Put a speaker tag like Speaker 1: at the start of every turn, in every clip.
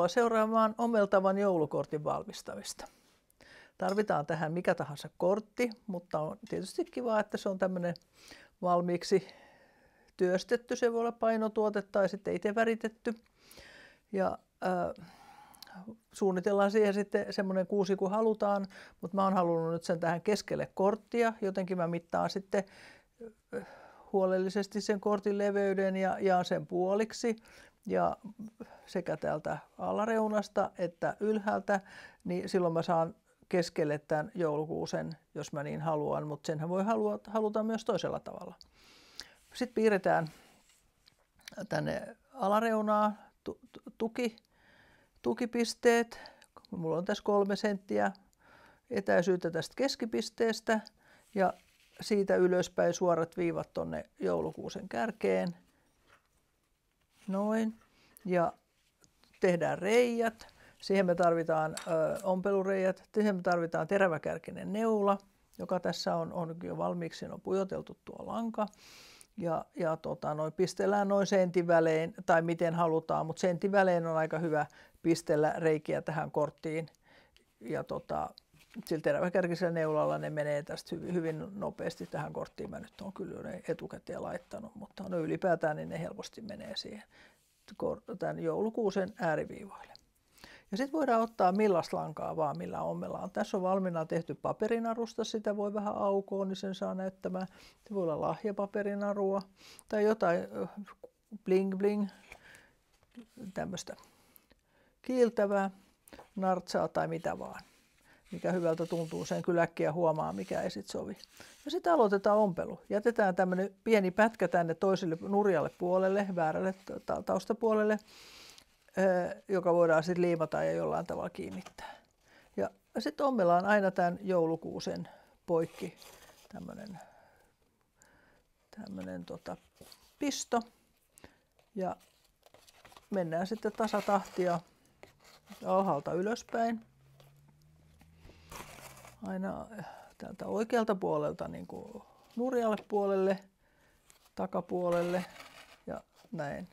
Speaker 1: Tervetuloa seuraamaan ommeltavan joulukortin valmistamista. Tarvitaan tähän mikä tahansa kortti, mutta on tietysti kiva, että se on tämmöinen valmiiksi työstetty. Se voi olla painotuote tai sitten itse väritetty. Ja suunnitellaan siihen sitten semmoinen kuusi kuin halutaan, mutta mä oon halunnut nyt sen tähän keskelle korttia. Jotenkin mä mittaan sitten huolellisesti sen kortin leveyden ja jaan sen puoliksi. Ja sekä täältä alareunasta että ylhäältä, niin silloin mä saan keskelle tämän joulukuusen, jos mä niin haluan, mutta senhän voi haluta myös toisella tavalla. Sitten piirretään tänne alareunaan tukipisteet. Mulla on tässä 3 senttiä etäisyyttä tästä keskipisteestä ja siitä ylöspäin suorat viivat tonne joulukuusen kärkeen. Noin. Ja tehdään reijät. Siihen me tarvitaan ompelureijät. Siihen me tarvitaan teräväkärkinen neula, joka tässä on jo valmiiksi. Siinä on pujoteltu tuo lanka. Ja pistellään noin sentin välein, tai miten halutaan, mutta sentin välein on aika hyvä pistellä reikiä tähän korttiin. Ja sillä teräväkärkisellä neulalla ne menee tästä hyvin nopeasti tähän korttiin. Mä nyt olen kyllä ne etukäteen laittanut, mutta no ylipäätään niin ne helposti menee siihen tämän joulukuusen ääriviivoille. Ja sitten voidaan ottaa millaista lankaa vaan, millä ommellaan. Tässä on valmiina tehty paperinarusta, sitä voi vähän aukoa, niin sen saa näyttämään. Se voi olla lahjapaperinaruja tai jotain bling bling, tämmöistä kiiltävää nartsaa tai mitä vaan. Mikä hyvältä tuntuu, sen kyllä äkkiä huomaa, mikä ei sitten sovi. Ja sitten aloitetaan ompelu. Jätetään tämmöinen pieni pätkä tänne toiselle nurjalle puolelle, väärälle taustapuolelle, joka voidaan sitten liimata ja jollain tavalla kiinnittää. Ja sitten ommellaan aina tämän joulukuusen poikki tämmöinen pisto. Ja mennään sitten tasatahtia alhaalta ylöspäin. Aina täältä oikealta puolelta niin kuin nurjalle puolelle, takapuolelle ja näin.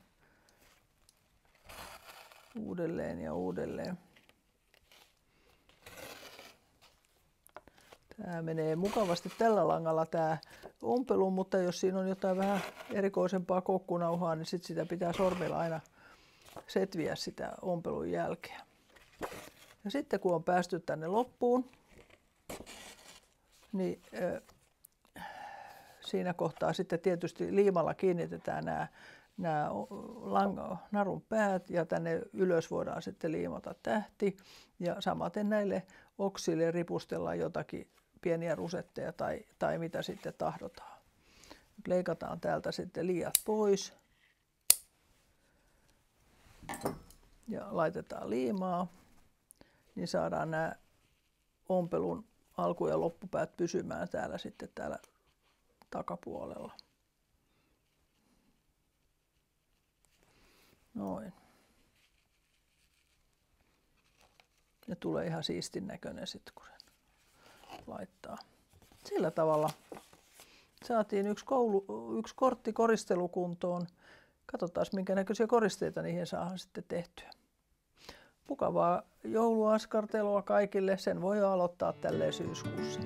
Speaker 1: Uudelleen ja uudelleen. Tämä menee mukavasti tällä langalla tämä ompelu, mutta jos siinä on jotain vähän erikoisempaa kokkunauhaa, niin sit sitä pitää sormilla aina setviä sitä ompelun jälkeä. Ja sitten kun on päästy tänne loppuun, niin siinä kohtaa sitten tietysti liimalla kiinnitetään nämä narun päät ja tänne ylös voidaan sitten liimata tähti ja samaten näille oksille ripustellaan jotakin pieniä rusetteja tai mitä sitten tahdotaan. Nyt leikataan täältä sitten liiat pois ja laitetaan liimaa, niin saadaan nämä ompelun alku- ja loppupäät pysymään täällä takapuolella. Noin. Ja tulee ihan siistin näköinen sitten, kun sen laittaa. Sillä tavalla saatiin yksi kortti koristelukuntoon. Katsotaan, minkä näköisiä koristeita niihin saadaan sitten tehtyä. Mukavaa jouluaskartelua kaikille. Sen voi aloittaa tälleen syyskuussa.